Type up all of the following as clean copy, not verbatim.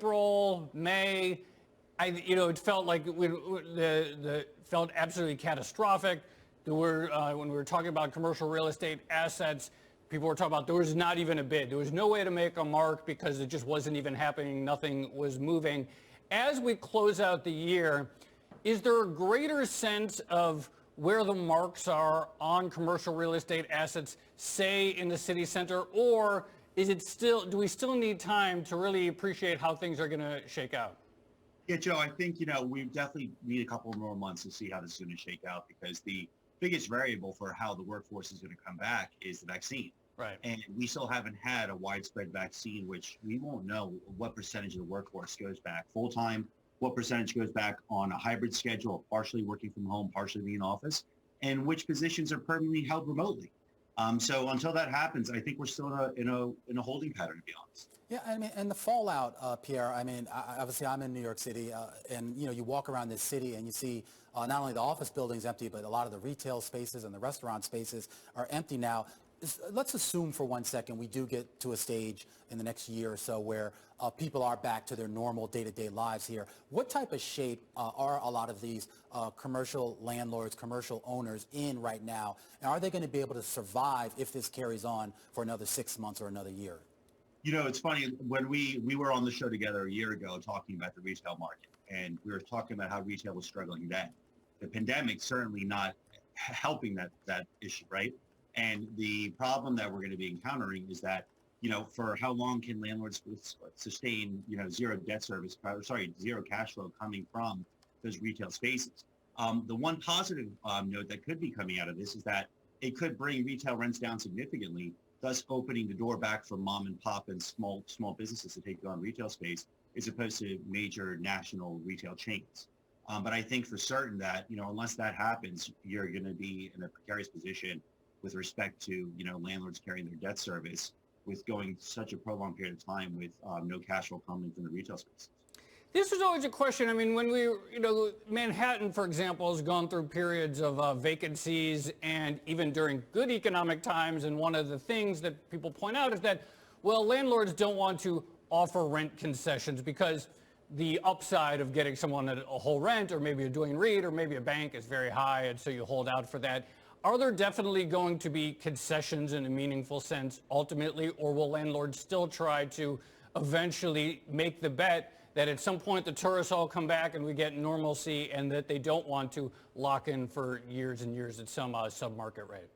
April, May, it felt like felt absolutely catastrophic. There were when we were talking about commercial real estate assets, people were talking about there was not even a bid. There was no way to make a mark because it just wasn't even happening. Nothing was moving. As we close out the year, is there a greater sense of where the marks are on commercial real estate assets, say in the city center, or do we still need time to really appreciate how things are going to shake out? Yeah, Joe, I think, we definitely need a couple more months to see how this is going to shake out because the biggest variable for how the workforce is going to come back is the vaccine. Right. And we still haven't had a widespread vaccine, which we won't know what percentage of the workforce goes back full-time, what percentage goes back on a hybrid schedule, partially working from home, partially being in office, and which positions are permanently held remotely. So until that happens, I think we're still in a holding pattern, to be honest. Yeah, I mean, and the fallout, Pierre, I mean, obviously I'm in New York City, and, you walk around this city and you see not only the office buildings empty, but a lot of the retail spaces and the restaurant spaces are empty now. Let's assume for 1 second we do get to a stage in the next year or so where people are back to their normal day-to-day lives here. What type of shape are a lot of these commercial landlords, commercial owners in right now? And are they going to be able to survive if this carries on for another 6 months or another year? It's funny, when we were on the show together a year ago talking about the retail market, and we were talking about how retail was struggling then. The pandemic certainly not helping that issue, right? And the problem that we're going to be encountering is that, for how long can landlords sustain, zero cash flow coming from those retail spaces? The one positive note that could be coming out of this is that it could bring retail rents down significantly, thus opening the door back for mom and pop and small businesses to take on retail space as opposed to major national retail chains. But I think for certain that, unless that happens, you're going to be in a precarious position with respect to, landlords carrying their debt service with going such a prolonged period of time with no cash flow coming from the retail space. This was always a question. I mean, when Manhattan, for example, has gone through periods of vacancies and even during good economic times. And one of the things that people point out is that, well, landlords don't want to offer rent concessions because the upside of getting someone at a whole rent or maybe a doing REIT or maybe a bank is very high. And so you hold out for that. Are there definitely going to be concessions in a meaningful sense ultimately, or will landlords still try to eventually make the bet that at some point the tourists all come back and we get normalcy and that they don't want to lock in for years and years at some sub-market rate?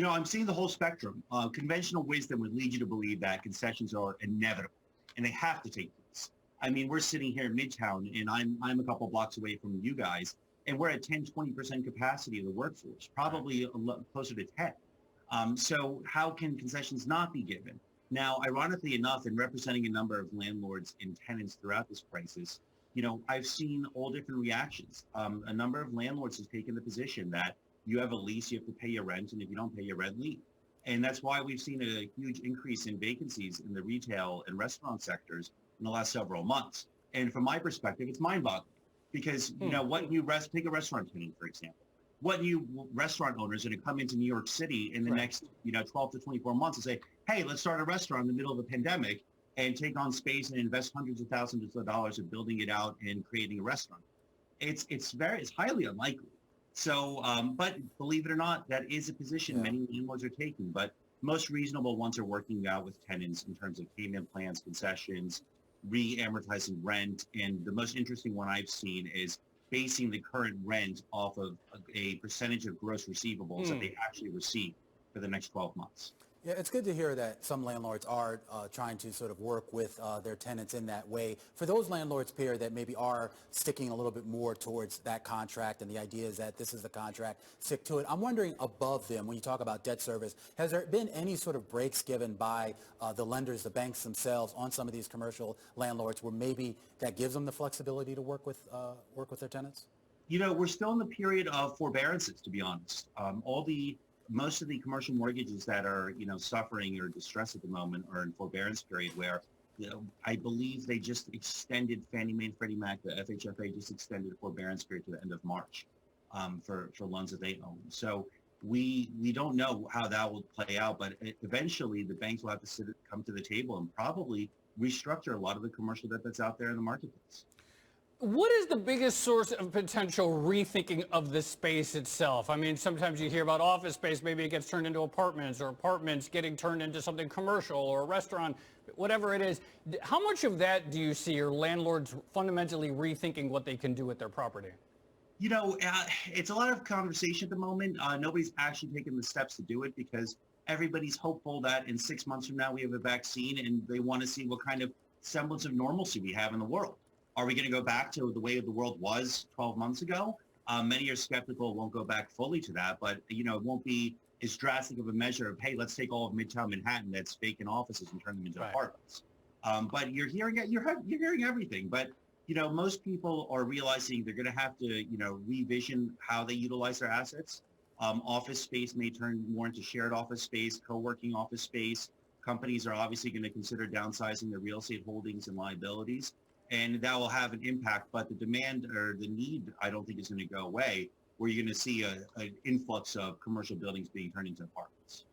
I'm seeing the whole spectrum. Conventional wisdom would lead you to believe that concessions are inevitable and they have to take place. I mean, we're sitting here in Midtown and I'm a couple blocks away from you guys, and we're at 10-20% capacity of the workforce, probably closer to 10. So how can concessions not be given? Now, ironically enough, in representing a number of landlords and tenants throughout this crisis, I've seen all different reactions. A number of landlords have taken the position that you have a lease, you have to pay your rent, and if you don't pay your rent, leave. And that's why we've seen a huge increase in vacancies in the retail and restaurant sectors in the last several months. And from my perspective, it's mind-boggling because, take a restaurant tenant, for example. What new restaurant owners are going to come into New York City in the next, 12 to 24 months and say, hey, let's start a restaurant in the middle of a pandemic and take on space and invest hundreds of thousands of dollars in building it out and creating a restaurant. It's highly unlikely. So, but believe it or not, that is a position many landlords are taking. But most reasonable ones are working out with tenants in terms of payment plans, concessions, re-amortizing rent. And the most interesting one I've seen is basing the current rent off of a percentage of gross receivables that they actually receive for the next 12 months. Yeah, it's good to hear that some landlords are trying to sort of work with their tenants in that way. For those landlords, Pierre, that maybe are sticking a little bit more towards that contract and the idea is that this is the contract, stick to it. I'm wondering above them, when you talk about debt service, has there been any sort of breaks given by the lenders, the banks themselves on some of these commercial landlords where maybe that gives them the flexibility to work with their tenants? We're still in the period of forbearances, to be honest. Most of the commercial mortgages that are, suffering or distress at the moment are in forbearance period where, I believe they just extended Fannie Mae and Freddie Mac, the FHFA just extended the forbearance period to the end of March for loans that they own. So we don't know how that will play out, but eventually the banks will have to come to the table and probably restructure a lot of the commercial debt that's out there in the marketplace. What is the biggest source of potential rethinking of the space itself? I mean, sometimes you hear about office space, maybe it gets turned into apartments, or apartments getting turned into something commercial or a restaurant, whatever it is. How much of that do you see are landlords fundamentally rethinking what they can do with their property? You know, it's a lot of conversation at the moment. Nobody's actually taken the steps to do it because everybody's hopeful that in 6 months from now we have a vaccine and they want to see what kind of semblance of normalcy we have in the world. Are we going to go back to the way the world was 12 months ago? Many are skeptical it won't go back fully to that, but it won't be as drastic of a measure of, hey, let's take all of Midtown Manhattan that's vacant offices and turn them into apartments. But you're hearing hearing everything. But most people are realizing they're going to have to revision how they utilize their assets. Office space may turn more into shared office space, co-working office space. Companies are obviously going to consider downsizing their real estate holdings and liabilities. And that will have an impact, but the demand or the need, I don't think is going to go away, where you're going to see an influx of commercial buildings being turned into apartments.